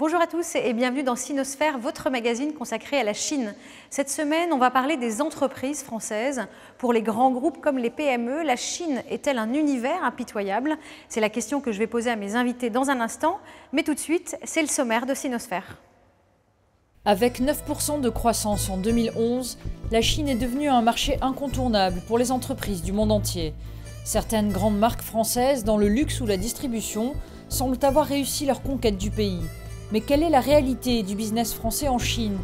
Bonjour à tous et bienvenue dans Sinosphère, votre magazine consacré à la Chine. Cette semaine, on va parler des entreprises françaises. Pour les grands groupes comme les PME, la Chine est-elle un univers impitoyable? C'est la question que je vais poser à mes invités dans un instant. Mais tout de suite, c'est le sommaire de Sinosphère. Avec 9% de croissance en 2011, la Chine est devenue un marché incontournable pour les entreprises du monde entier. Certaines grandes marques françaises dans le luxe ou la distribution semblent avoir réussi leur conquête du pays. Mais quelle est la réalité du business français en Chine?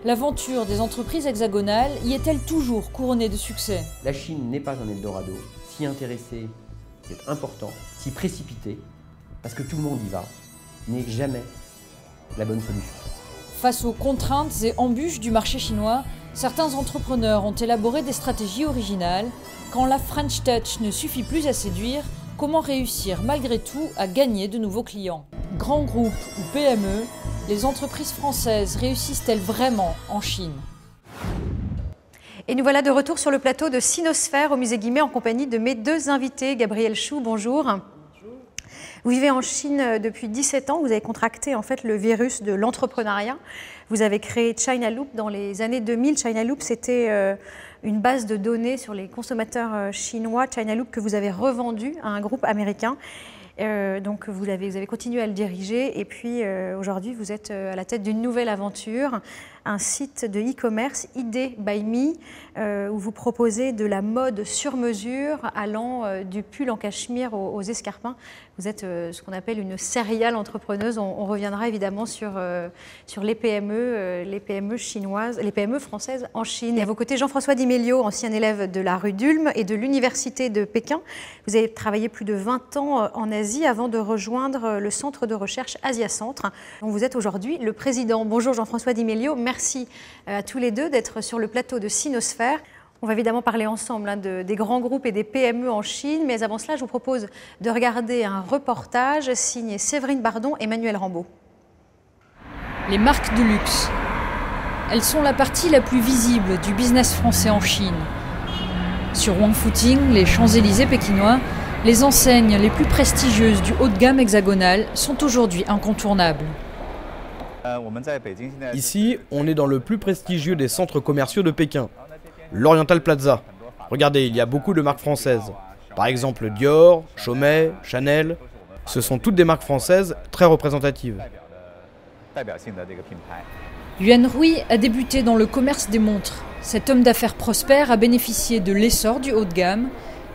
L'aventure des entreprises hexagonales y est-elle toujours couronnée de succès? La Chine n'est pas un Eldorado. S'y intéresser, c'est important. S'y précipiter, parce que tout le monde y va, n'est jamais la bonne solution. Face aux contraintes et embûches du marché chinois, certains entrepreneurs ont élaboré des stratégies originales. Quand la French Touch ne suffit plus à séduire, comment réussir malgré tout à gagner de nouveaux clients? Grands groupes ou PME, les entreprises françaises réussissent-elles vraiment en Chine? Et nous voilà de retour sur le plateau de Sinosphère au musée Guimet en compagnie de mes deux invités. Gabriel Chou, bonjour. Vous vivez en Chine depuis 17 ans, vous avez contracté en fait le virus de l'entrepreneuriat. Vous avez créé China-Loop dans les années 2000. China-Loop, c'était une base de données sur les consommateurs chinois. China-Loop que vous avez revendu à un groupe américain. Donc vous avez continué à le diriger et puis aujourd'hui vous êtes à la tête d'une nouvelle aventure, un site de e-commerce, ID by Me, où vous proposez de la mode sur mesure allant du pull en cachemire aux escarpins. Vous êtes ce qu'on appelle une serial entrepreneuse. On reviendra évidemment sur les PME chinoises, les PME françaises en Chine. Et à vos côtés, Jean-François Di Meglio, ancien élève de la rue d'Ulm et de l'Université de Pékin. Vous avez travaillé plus de 20 ans en Asie avant de rejoindre le centre de recherche Asia Centre, dont vous êtes aujourd'hui le président. Bonjour Jean-François Di Meglio, merci à tous les deux d'être sur le plateau de Sinosphère. On va évidemment parler ensemble des grands groupes et des PME en Chine, mais avant cela, je vous propose de regarder un reportage signé Séverine Bardon et Emmanuel Rambaud. Les marques de luxe. Elles sont la partie la plus visible du business français en Chine. Sur Wangfooting, les Champs-Élysées pékinois, les enseignes les plus prestigieuses du haut de gamme hexagonal sont aujourd'hui incontournables. Ici, on est dans le plus prestigieux des centres commerciaux de Pékin, l'Oriental Plaza. Regardez, il y a beaucoup de marques françaises. Par exemple Dior, Chaumet, Chanel. Ce sont toutes des marques françaises très représentatives. Yuan Rui a débuté dans le commerce des montres. Cet homme d'affaires prospère a bénéficié de l'essor du haut de gamme.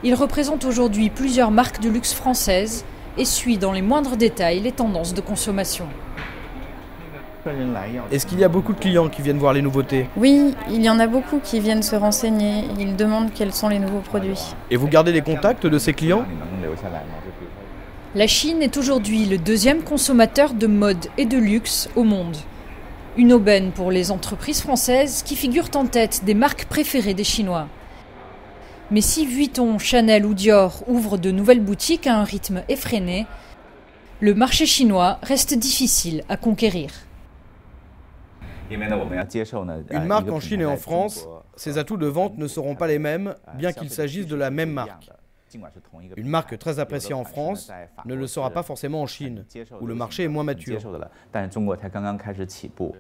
Il représente aujourd'hui plusieurs marques de luxe françaises et suit dans les moindres détails les tendances de consommation. Est-ce qu'il y a beaucoup de clients qui viennent voir les nouveautés? Oui, il y en a beaucoup qui viennent se renseigner. Ils demandent quels sont les nouveaux produits. Et vous gardez les contacts de ces clients? La Chine est aujourd'hui le deuxième consommateur de mode et de luxe au monde. Une aubaine pour les entreprises françaises qui figurent en tête des marques préférées des Chinois. Mais si Vuitton, Chanel ou Dior ouvrent de nouvelles boutiques à un rythme effréné, le marché chinois reste difficile à conquérir. Une marque en Chine et en France, ses atouts de vente ne seront pas les mêmes, bien qu'il s'agisse de la même marque. Une marque très appréciée en France ne le sera pas forcément en Chine, où le marché est moins mature.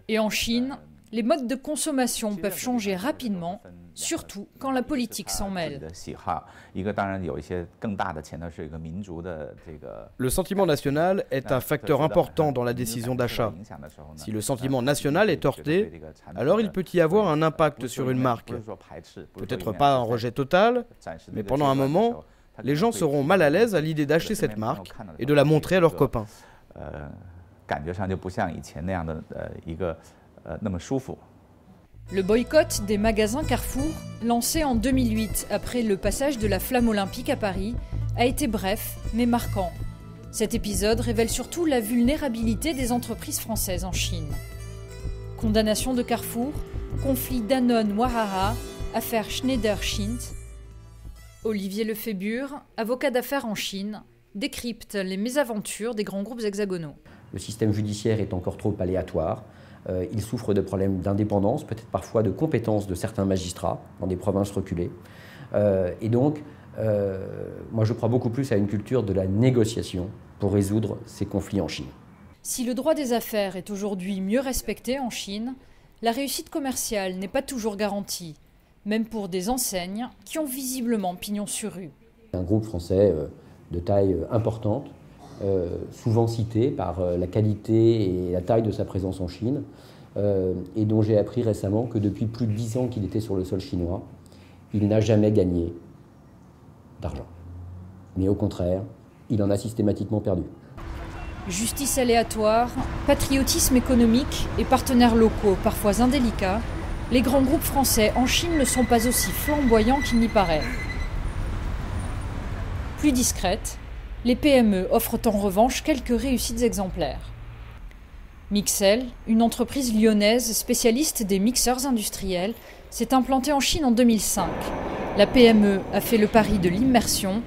Et en Chine, les modes de consommation peuvent changer rapidement, surtout quand la politique s'en mêle. Le sentiment national est un facteur important dans la décision d'achat. Si le sentiment national est heurté, alors il peut y avoir un impact sur une marque. Peut-être pas un rejet total, mais pendant un moment, les gens seront mal à l'aise à l'idée d'acheter cette marque et de la montrer à leurs copains. Le boycott des magasins Carrefour, lancé en 2008 après le passage de la flamme olympique à Paris, a été bref mais marquant. Cet épisode révèle surtout la vulnérabilité des entreprises françaises en Chine. Condamnation de Carrefour, conflit Danone-Wahara, affaire Schneider-Schintz. Olivier Lefébure, avocat d'affaires en Chine, décrypte les mésaventures des grands groupes hexagonaux. Le système judiciaire est encore trop aléatoire. Il souffre de problèmes d'indépendance, peut-être parfois de compétences de certains magistrats dans des provinces reculées. Et donc, moi je crois beaucoup plus à une culture de la négociation pour résoudre ces conflits en Chine. Si le droit des affaires est aujourd'hui mieux respecté en Chine, la réussite commerciale n'est pas toujours garantie, même pour des enseignes qui ont visiblement pignon sur rue. Un groupe français de taille importante, souvent cité par la qualité et la taille de sa présence en Chine, et dont j'ai appris récemment que depuis plus de 10 ans qu'il était sur le sol chinois, il n'a jamais gagné d'argent. Mais au contraire, il en a systématiquement perdu. Justice aléatoire, patriotisme économique et partenaires locaux parfois indélicats, les grands groupes français en Chine ne sont pas aussi flamboyants qu'il n'y paraît. Plus discrètes, les PME offrent en revanche quelques réussites exemplaires. Mixel, une entreprise lyonnaise spécialiste des mixeurs industriels, s'est implantée en Chine en 2005. La PME a fait le pari de l'immersion.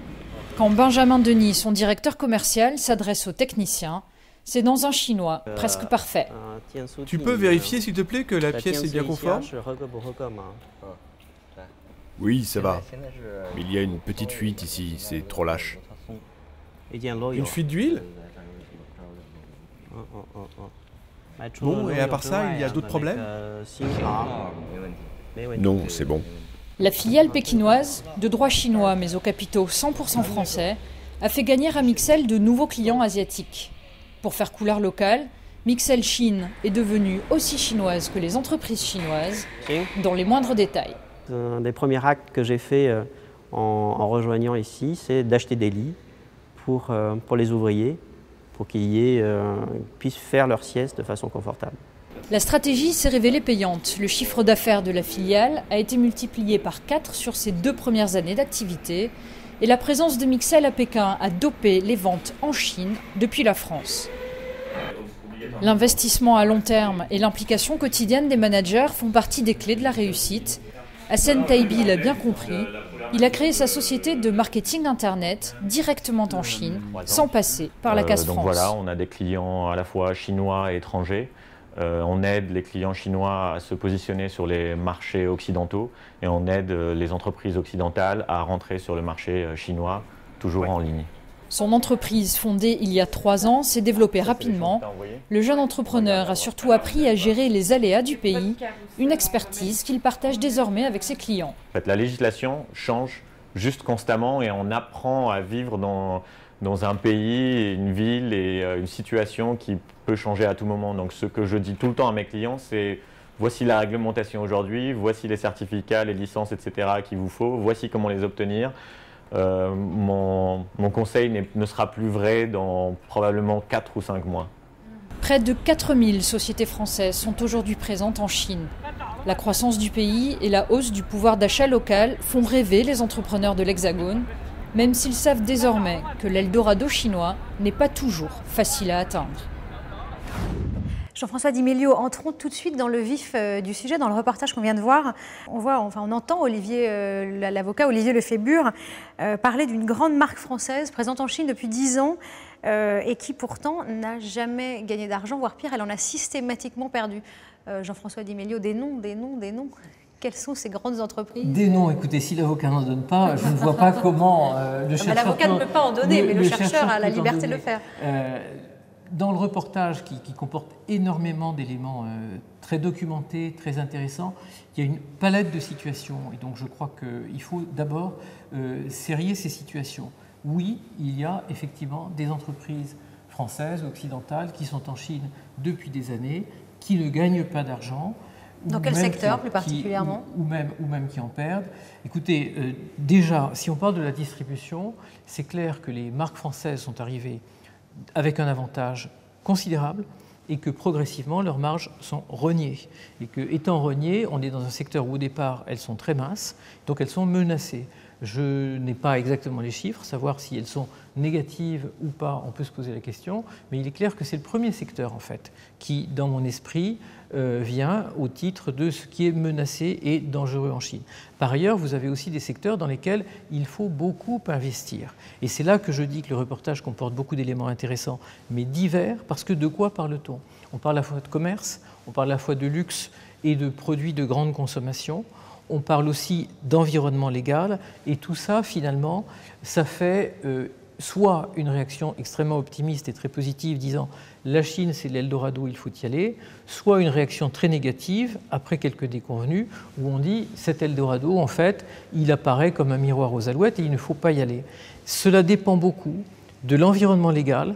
Quand Benjamin Denis, son directeur commercial, s'adresse aux techniciens, c'est dans un chinois presque parfait. Tu peux vérifier s'il te plaît que la pièce est bien conforme? Oui, ça va. Mais il y a une petite fuite ici, c'est trop lâche. Une fuite d'huile? Bon, et à part ça, il y a d'autres problèmes? Non, c'est bon. La filiale pékinoise, de droit chinois mais aux capitaux 100% français, a fait gagner à Mixel de nouveaux clients asiatiques. Pour faire couleur locale, Mixel Chine est devenue aussi chinoise que les entreprises chinoises, dans les moindres détails. Un des premiers actes que j'ai fait en rejoignant ici, c'est d'acheter des lits pour les ouvriers, pour qu'ils puissent faire leur sieste de façon confortable. La stratégie s'est révélée payante. Le chiffre d'affaires de la filiale a été multiplié par 4 sur ses 2 premières années d'activité et la présence de Mixel à Pékin a dopé les ventes en Chine depuis la France. L'investissement à long terme et l'implication quotidienne des managers font partie des clés de la réussite. Hassan Taibi l'a bien compris. Il a créé sa société de marketing internet directement en Chine, sans passer par la case France. Donc voilà, on a des clients à la fois chinois et étrangers. On aide les clients chinois à se positionner sur les marchés occidentaux et on aide les entreprises occidentales à rentrer sur le marché chinois, toujours en ligne. Son entreprise, fondée il y a 3 ans, s'est développée rapidement. Le jeune entrepreneur a surtout appris à gérer les aléas du pays, une expertise qu'il partage désormais avec ses clients. En fait, la législation change juste constamment et on apprend à vivre dans un pays, une ville et une situation qui peut changer à tout moment. Donc ce que je dis tout le temps à mes clients, c'est voici la réglementation aujourd'hui, voici les certificats, les licences, etc. qu'il vous faut, voici comment les obtenir. Mon conseil ne sera plus vrai dans probablement 4 ou 5 mois. Près de 4000 sociétés françaises sont aujourd'hui présentes en Chine. La croissance du pays et la hausse du pouvoir d'achat local font rêver les entrepreneurs de l'Hexagone, même s'ils savent désormais que l'Eldorado chinois n'est pas toujours facile à atteindre. Jean-François Di Meglio, entrons tout de suite dans le vif du sujet, dans le reportage qu'on vient de voir. On entend l'avocat Olivier Lefébure parler d'une grande marque française présente en Chine depuis 10 ans et qui pourtant n'a jamais gagné d'argent, voire pire, elle en a systématiquement perdu. Jean-François Di Meglio, des noms. Quelles sont ces grandes entreprises? Des noms, écoutez, si l'avocat n'en donne pas, je ne vois pas comment le chercheur... L'avocat ne peut pas en donner, mais le chercheur a la liberté de le faire. Dans le reportage qui comporte énormément d'éléments très documentés, très intéressants, il y a une palette de situations. Et donc je crois qu'il faut d'abord sérier ces situations. Oui, il y a effectivement des entreprises françaises, occidentales, qui sont en Chine depuis des années, qui ne gagnent pas d'argent. Dans quel secteur plus particulièrement? Ou même qui en perdent. Écoutez, déjà, si on parle de la distribution, c'est clair que les marques françaises sont arrivées avec un avantage considérable et que progressivement leurs marges sont rognées. Et que, étant rognées, on est dans un secteur où au départ elles sont très minces, donc elles sont menacées. Je n'ai pas exactement les chiffres, savoir si elles sont négatives ou pas, on peut se poser la question, mais il est clair que c'est le premier secteur en fait qui, dans mon esprit, vient au titre de ce qui est menacé et dangereux en Chine. Par ailleurs, vous avez aussi des secteurs dans lesquels il faut beaucoup investir. Et c'est là que je dis que le reportage comporte beaucoup d'éléments intéressants, mais divers, parce que de quoi parle-t-on? On parle à la fois de commerce, on parle à la fois de luxe et de produits de grande consommation. On parle aussi d'environnement légal, et tout ça, finalement, ça fait soit une réaction extrêmement optimiste et très positive disant la Chine c'est l'Eldorado, il faut y aller, soit une réaction très négative après quelques déconvenues où on dit cet Eldorado en fait il apparaît comme un miroir aux alouettes et il ne faut pas y aller. Cela dépend beaucoup de l'environnement légal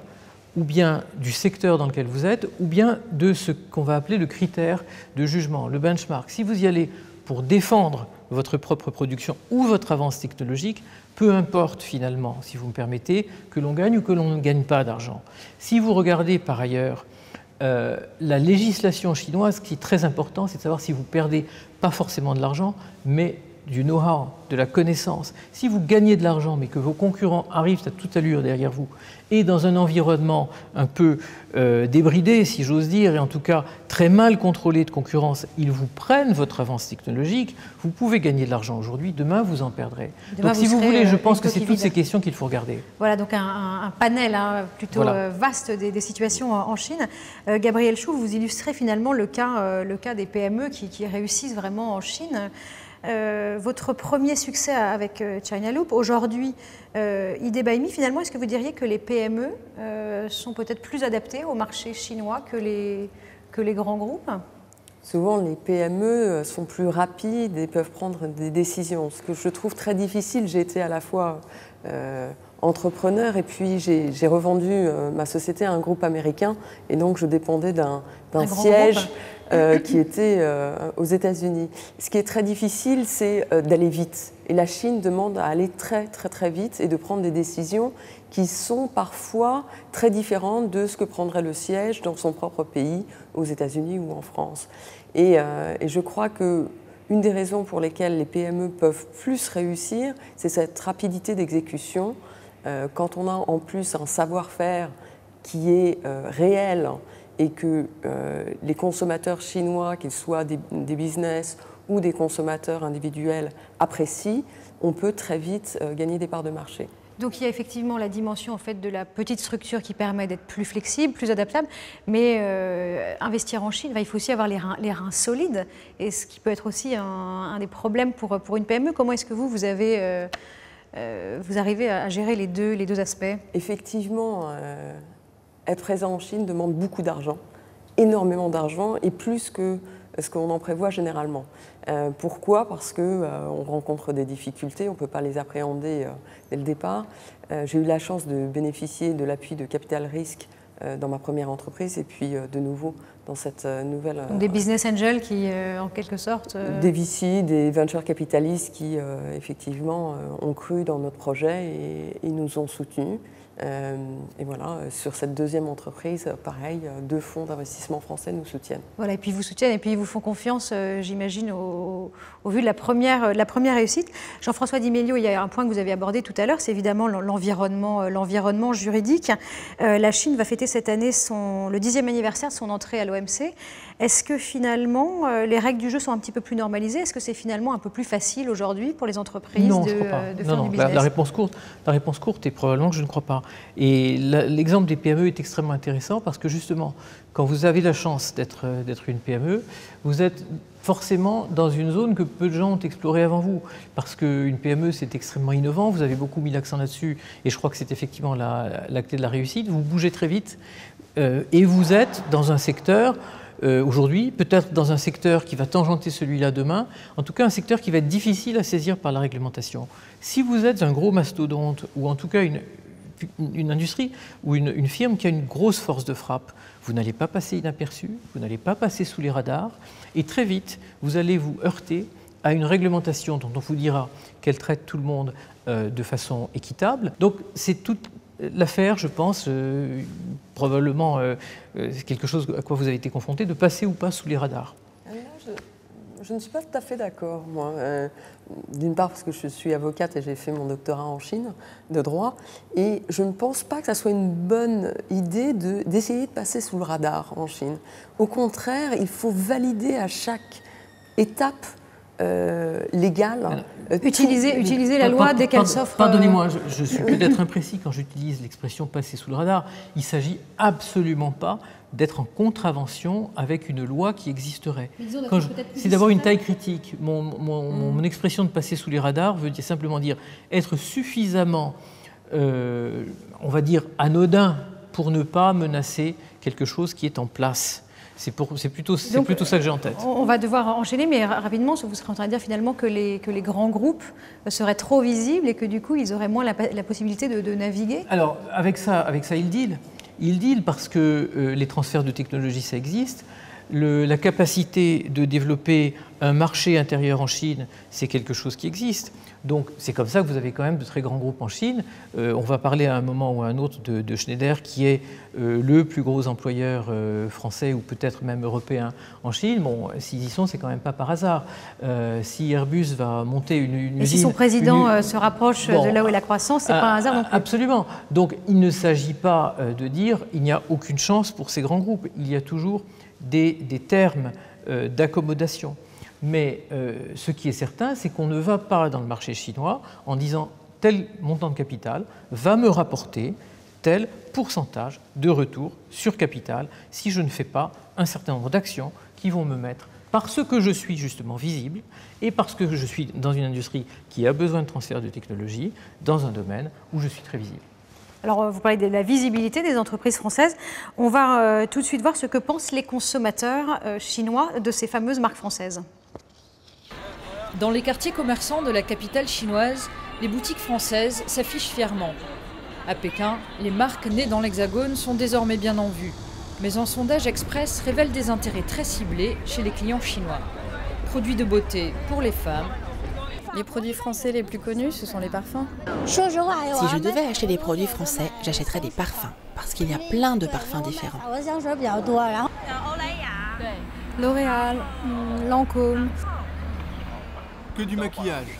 ou bien du secteur dans lequel vous êtes ou bien de ce qu'on va appeler le critère de jugement, le benchmark. Si vous y allez pour défendre votre propre production ou votre avance technologique, peu importe finalement, si vous me permettez, que l'on gagne ou que l'on ne gagne pas d'argent. Si vous regardez par ailleurs la législation chinoise, ce qui est très important, c'est de savoir si vous perdez pas forcément de l'argent, mais du know-how, de la connaissance. Si vous gagnez de l'argent, mais que vos concurrents arrivent à toute allure derrière vous, et dans un environnement un peu débridé, si j'ose dire, et en tout cas très mal contrôlé de concurrence, ils vous prennent votre avance technologique, vous pouvez gagner de l'argent aujourd'hui, demain vous en perdrez. Demain, donc si vous voulez, je pense que c'est toutes vide. ces questions qu'il faut regarder. Voilà, donc un panel plutôt vaste des situations en Chine. Gabriel Chou, vous illustrez finalement le cas des PME qui réussissent vraiment en Chine. Votre premier succès avec China Loop, aujourd'hui, ID by Me, finalement, est-ce que vous diriez que les PME sont peut-être plus adaptées au marché chinois que les grands groupes ? Souvent, les PME sont plus rapides et peuvent prendre des décisions. Ce que je trouve très difficile, j'ai été à la fois entrepreneur et puis j'ai revendu ma société à un groupe américain et donc je dépendais d'un siège qui était aux États-Unis. Ce qui est très difficile, c'est d'aller vite. Et la Chine demande à aller très très très vite et de prendre des décisions qui sont parfois très différentes de ce que prendrait le siège dans son propre pays, aux États-Unis ou en France. Et je crois que une des raisons pour lesquelles les PME peuvent plus réussir, c'est cette rapidité d'exécution. Quand on a en plus un savoir-faire qui est réel et que les consommateurs chinois, qu'ils soient des business ou des consommateurs individuels, apprécient, on peut très vite gagner des parts de marché. Donc il y a effectivement la dimension en fait, de la petite structure qui permet d'être plus flexible, plus adaptable, mais investir en Chine, il faut aussi avoir les reins solides, et ce qui peut être aussi un des problèmes pour une PME. Comment est-ce que vous avez... vous arrivez à gérer les deux aspects? Effectivement, être présent en Chine demande beaucoup d'argent, énormément d'argent et plus que ce qu'on en prévoit généralement. Pourquoi? Parce qu'on rencontre des difficultés, on ne peut pas les appréhender dès le départ. J'ai eu la chance de bénéficier de l'appui de Capital Risque dans ma première entreprise et puis de nouveau dans cette nouvelle... Donc des business angels qui, en quelque sorte... Des VC, des venture capitalistes qui, effectivement, ont cru dans notre projet et nous ont soutenus. Et voilà, sur cette deuxième entreprise, pareil, 2 fonds d'investissement français nous soutiennent. Voilà, et puis ils vous soutiennent et puis ils vous font confiance, j'imagine, au vu de la première réussite. Jean-François Di Meglio, il y a un point que vous avez abordé tout à l'heure, c'est évidemment l'environnement juridique. La Chine va fêter cette année le 10e anniversaire de son entrée à l'OMC. Est-ce que finalement, les règles du jeu sont un petit peu plus normalisées? Est-ce que c'est finalement un peu plus facile aujourd'hui pour les entreprises de faire du business? La réponse courte est probablement que je ne crois pas. Et l'exemple des PME est extrêmement intéressant parce que justement, quand vous avez la chance d'être une PME, vous êtes forcément dans une zone que peu de gens ont explorée avant vous. Parce qu'une PME, c'est extrêmement innovant, vous avez beaucoup mis l'accent là-dessus, et je crois que c'est effectivement la clé de la réussite. Vous bougez très vite et vous êtes dans un secteur... aujourd'hui, peut-être dans un secteur qui va tangenter celui-là demain, en tout cas un secteur qui va être difficile à saisir par la réglementation. Si vous êtes un gros mastodonte, ou en tout cas une industrie ou une firme qui a une grosse force de frappe, vous n'allez pas passer inaperçu, vous n'allez pas passer sous les radars, et très vite, vous allez vous heurter à une réglementation dont on vous dira qu'elle traite tout le monde de façon équitable. Donc c'est toute l'affaire, je pense, probablement c'est quelque chose à quoi vous avez été confronté, de passer ou pas sous les radars. Je ne suis pas tout à fait d'accord, moi. D'une part parce que je suis avocate et j'ai fait mon doctorat en Chine de droit, et je ne pense pas que ça soit une bonne idée d'essayer de passer sous le radar en Chine. Au contraire, il faut valider à chaque étape légale. Utiliser la loi dès qu'elle s'offre. Pardonnez-moi, je suis peut-être imprécis quand j'utilise l'expression passer sous le radar. Il ne s'agit absolument pas d'être en contravention avec une loi qui existerait. C'est d'avoir une taille critique. Mon expression de passer sous les radars veut simplement dire être suffisamment on va dire, anodin pour ne pas menacer quelque chose qui est en place. C'est plutôt ça que j'ai en tête. On va devoir enchaîner, mais rapidement, vous serez en train de dire finalement que les grands groupes seraient trop visibles et que du coup, ils auraient moins la possibilité de naviguer. Alors, avec ça, ils deal. Ils deal parce que les transferts de technologie, ça existe. La capacité de développer un marché intérieur en Chine, c'est quelque chose qui existe. Donc c'est comme ça que vous avez quand même de très grands groupes en Chine. On va parler à un moment ou à un autre de Schneider, qui est le plus gros employeur français ou peut-être même européen en Chine. Bon, s'ils y sont, c'est quand même pas par hasard. Si Airbus va monter une usine... Et si son président se rapproche de là où est la croissance, c'est pas un hasard non plus. Absolument. Donc il ne s'agit pas de dire il n'y a aucune chance pour ces grands groupes. Il y a toujours des termes d'accommodation. Mais ce qui est certain, c'est qu'on ne va pas dans le marché chinois en disant tel montant de capital va me rapporter tel pourcentage de retour sur capital si je ne fais pas un certain nombre d'actions qui vont me mettre, parce que je suis justement visible et parce que je suis dans une industrie qui a besoin de transfert de technologie, dans un domaine où je suis très visible. Alors, vous parlez de la visibilité des entreprises françaises. On va tout de suite voir ce que pensent les consommateurs chinois de ces fameuses marques françaises. Dans les quartiers commerçants de la capitale chinoise, les boutiques françaises s'affichent fièrement. À Pékin, les marques nées dans l'Hexagone sont désormais bien en vue. Mais un sondage express révèle des intérêts très ciblés chez les clients chinois. Produits de beauté pour les femmes. Les produits français les plus connus, ce sont les parfums. Si je devais acheter des produits français, j'achèterais des parfums, parce qu'il y a plein de parfums différents. L'Oréal, Lancôme. Que du maquillage.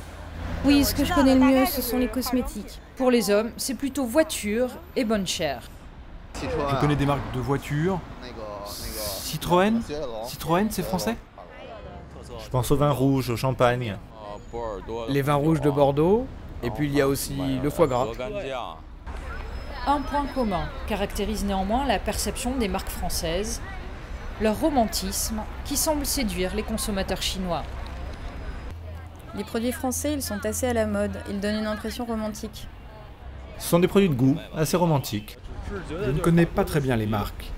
Oui, ce que je connais le mieux, ce sont les cosmétiques. Pour les hommes, c'est plutôt voiture et bonne chère. Je connais des marques de voitures. Citroën. Citroën, c'est français? Je pense au vin rouge, au champagne. Les vins rouges de Bordeaux, et puis il y a aussi le foie gras. Un point commun caractérise néanmoins la perception des marques françaises, leur romantisme qui semble séduire les consommateurs chinois. Les produits français, ils sont assez à la mode, ils donnent une impression romantique. Ce sont des produits de goût, assez romantiques. Je ne connais pas très bien les marques,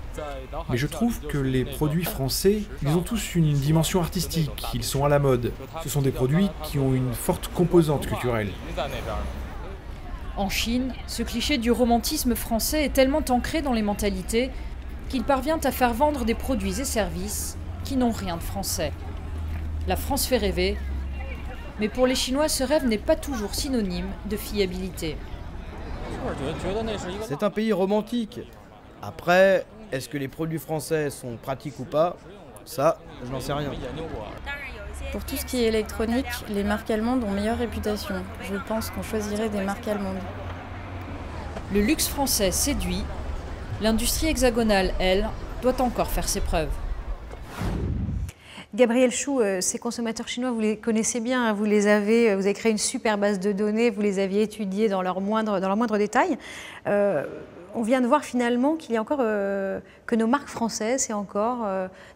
mais je trouve que les produits français, ils ont tous une dimension artistique, ils sont à la mode. Ce sont des produits qui ont une forte composante culturelle. En Chine, ce cliché du romantisme français est tellement ancré dans les mentalités qu'il parvient à faire vendre des produits et services qui n'ont rien de français. La France fait rêver, mais pour les Chinois, ce rêve n'est pas toujours synonyme de fiabilité. C'est un pays romantique. Après, est-ce que les produits français sont pratiques ou pas? Ça, je n'en sais rien. Pour tout ce qui est électronique, les marques allemandes ont meilleure réputation. Je pense qu'on choisirait des marques allemandes. Le luxe français séduit. L'industrie hexagonale, elle, doit encore faire ses preuves. Gabriel Chou, ces consommateurs chinois, vous les connaissez bien, hein, vous avez créé une super base de données, vous les aviez étudiés dans leur moindre détail. On vient de voir finalement qu'il y a encore que nos marques françaises, c'est encore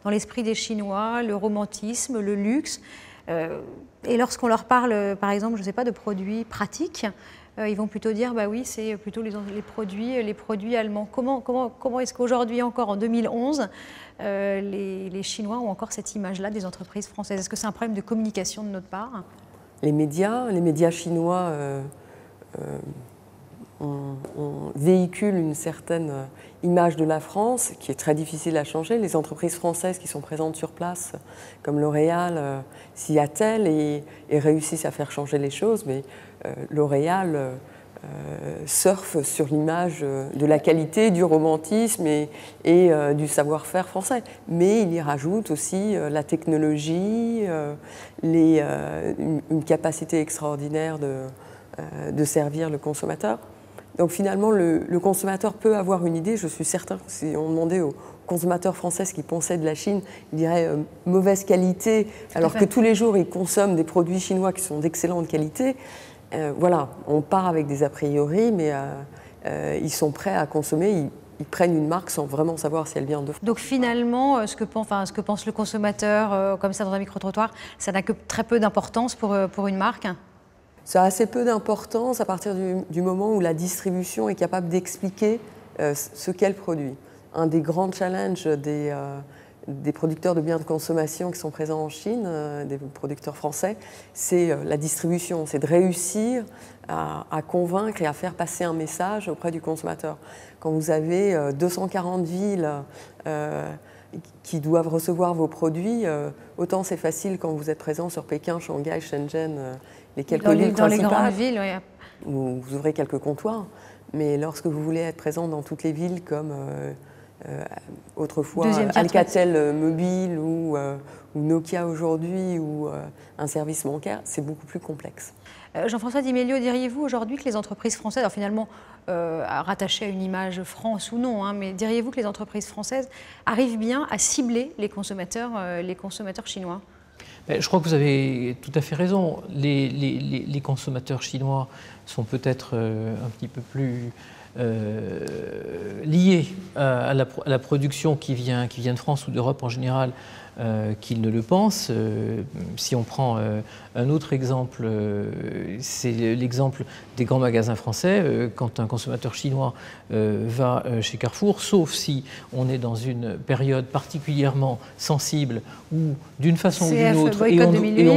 dans l'esprit des Chinois, le romantisme, le luxe. Et lorsqu'on leur parle, par exemple, je ne sais pas, de produits pratiques, ils vont plutôt dire, bah oui, c'est plutôt les produits allemands. Comment est-ce qu'aujourd'hui encore, en 2011, les Chinois ont encore cette image-là des entreprises françaises? Est-ce que c'est un problème de communication de notre part? Les médias chinois véhiculent une certaine image de la France qui est très difficile à changer. Les entreprises françaises qui sont présentes sur place, comme L'Oréal, s'y attellent et réussissent à faire changer les choses, mais L'Oréal surfe sur l'image de la qualité, du romantisme et du savoir-faire français. Mais il y rajoute aussi la technologie, une capacité extraordinaire de servir le consommateur. Donc finalement, le consommateur peut avoir une idée. Je suis certain que si on demandait aux consommateurs français ce qu'ils pensaient de la Chine, ils diraient mauvaise qualité, alors que tous les jours ils consomment des produits chinois qui sont d'excellente qualité. Voilà, on part avec des a priori, mais ils sont prêts à consommer. Ils prennent une marque sans vraiment savoir si elle vient de France. Donc finalement, ce que pense le consommateur, comme ça dans un micro-trottoir, ça n'a que très peu d'importance pour une marque? Ça a assez peu d'importance à partir du moment où la distribution est capable d'expliquer ce qu'elle produit. Un des grands challenges des producteurs de biens de consommation qui sont présents en Chine, des producteurs français, c'est la distribution, c'est de réussir à convaincre et à faire passer un message auprès du consommateur. Quand vous avez 240 villes qui doivent recevoir vos produits, autant c'est facile quand vous êtes présent sur Pékin, Shanghai, Shenzhen, les quelques villes principales. Dans les grandes villes, oui. Vous ouvrez quelques comptoirs, mais lorsque vous voulez être présent dans toutes les villes comme autrefois Alcatel Mobile ou Nokia aujourd'hui ou un service bancaire, c'est beaucoup plus complexe. Jean-François Di Meglio, diriez-vous aujourd'hui que les entreprises françaises, alors finalement rattachées à une image France ou non, hein, mais diriez-vous que les entreprises françaises arrivent bien à cibler les consommateurs chinois? Je crois que vous avez tout à fait raison. Les consommateurs chinois sont peut-être un petit peu plus liés à la production qui vient de France ou d'Europe en général qu'ils ne le pensent. Si on prend un autre exemple, c'est l'exemple des grands magasins français. Quand un consommateur chinois va chez Carrefour, sauf si on est dans une période particulièrement sensible ou d'une façon ou d'une autre, et on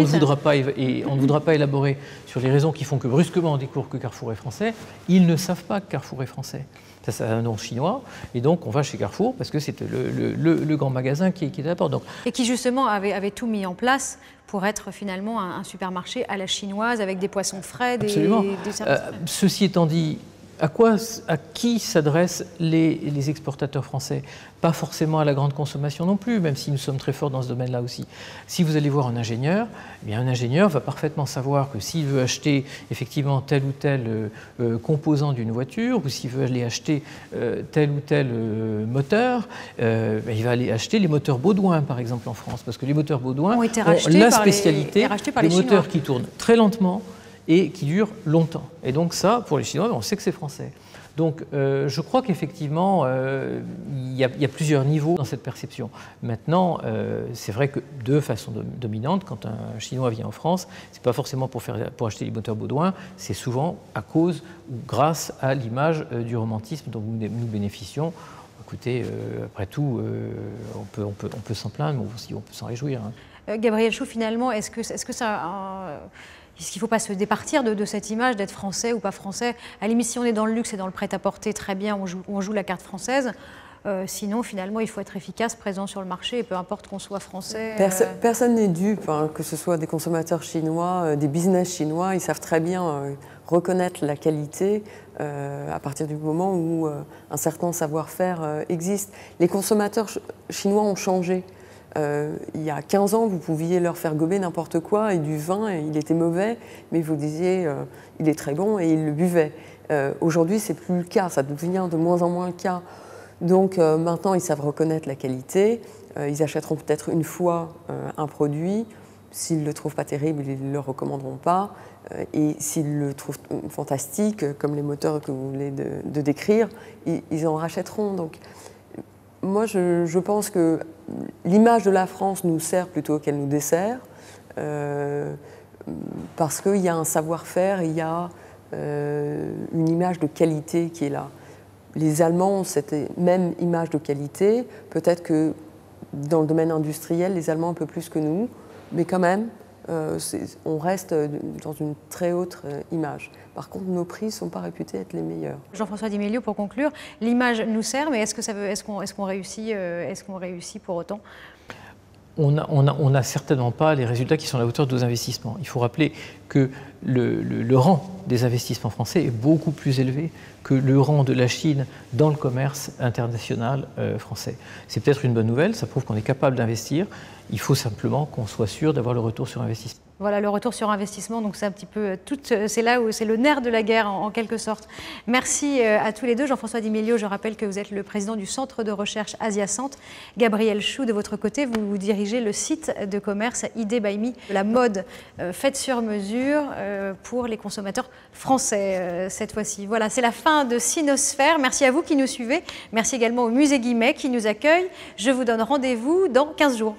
ne voudra pas élaborer sur les raisons qui font que brusquement on découvre que Carrefour est français, ils ne savent pas que Carrefour est français. Ça, c'est un nom chinois, et donc on va chez Carrefour parce que c'est le grand magasin qui est à la porte. Donc, et qui justement avait tout mis en place pour être finalement un supermarché à la chinoise avec des poissons frais, absolument. Des services. Ceci étant dit, à qui s'adressent les exportateurs français? Pas forcément à la grande consommation non plus, même si nous sommes très forts dans ce domaine-là aussi. Si vous allez voir un ingénieur, eh bien un ingénieur va parfaitement savoir que s'il veut acheter effectivement tel ou tel composant d'une voiture, ou s'il veut aller acheter tel ou tel moteur, il va aller acheter les moteurs Baudouin, par exemple, en France, parce que les moteurs Baudouin ont la spécialité des moteurs qui tournent très lentement et qui durent longtemps. Et donc ça, pour les Chinois, on sait que c'est français. Donc je crois qu'effectivement, il y a plusieurs niveaux dans cette perception. Maintenant, c'est vrai que de façon dominante, quand un Chinois vient en France, ce n'est pas forcément pour acheter les moteurs Baudouin, c'est souvent à cause ou grâce à l'image du romantisme dont nous bénéficions. Écoutez, après tout, on peut s'en plaindre, mais aussi on peut s'en réjouir. Hein. Gabriel Chou, finalement, est-ce qu'il ne faut pas se départir de cette image d'être français ou pas français? À la limite, si on est dans le luxe et dans le prêt-à-porter, très bien, on joue la carte française. Sinon, finalement, il faut être efficace, présent sur le marché, et peu importe qu'on soit français. Personne n'est dupe, hein, que ce soit des consommateurs chinois, des business chinois, ils savent très bien reconnaître la qualité à partir du moment où un certain savoir-faire existe. Les consommateurs chinois ont changé. Il y a 15 ans, vous pouviez leur faire gober n'importe quoi et du vin, et il était mauvais, mais vous disiez il est très bon et ils le buvaient. Aujourd'hui, c'est plus le cas, ça devient de moins en moins le cas. Donc maintenant, ils savent reconnaître la qualité, ils achèteront peut-être une fois un produit, s'ils ne le trouvent pas terrible, ils ne le recommanderont pas, et s'ils le trouvent fantastique, comme les moteurs que vous venez de décrire, ils en rachèteront. Donc, moi, je pense que l'image de la France nous sert plutôt qu'elle nous dessert, parce qu'il y a un savoir-faire, il y a une image de qualité qui est là. Les Allemands ont cette même image de qualité, peut-être que dans le domaine industriel, les Allemands un peu plus que nous, mais quand même, on reste dans une très haute image. Par contre, nos prix ne sont pas réputés être les meilleurs. Jean-François Di Meglio, pour conclure, l'image nous sert, mais est-ce qu'on réussit pour autant? On n'a certainement pas les résultats qui sont à la hauteur de nos investissements. Il faut rappeler que le rang des investissements français est beaucoup plus élevé que le rang de la Chine dans le commerce international français. C'est peut-être une bonne nouvelle, ça prouve qu'on est capable d'investir. Il faut simplement qu'on soit sûr d'avoir le retour sur investissement. Voilà, le retour sur investissement, donc c'est un petit peu c'est là où c'est le nerf de la guerre en quelque sorte. Merci à tous les deux. Jean-François Di Meglio, je rappelle que vous êtes le président du Centre de recherche Asia-Centre. Gabriel Chou, de votre côté, vous dirigez le site de commerce ID by Me, la mode faite sur mesure pour les consommateurs français cette fois-ci. Voilà, c'est la fin de Sinosphère. Merci à vous qui nous suivez. Merci également au Musée Guimet qui nous accueille. Je vous donne rendez-vous dans 15 jours.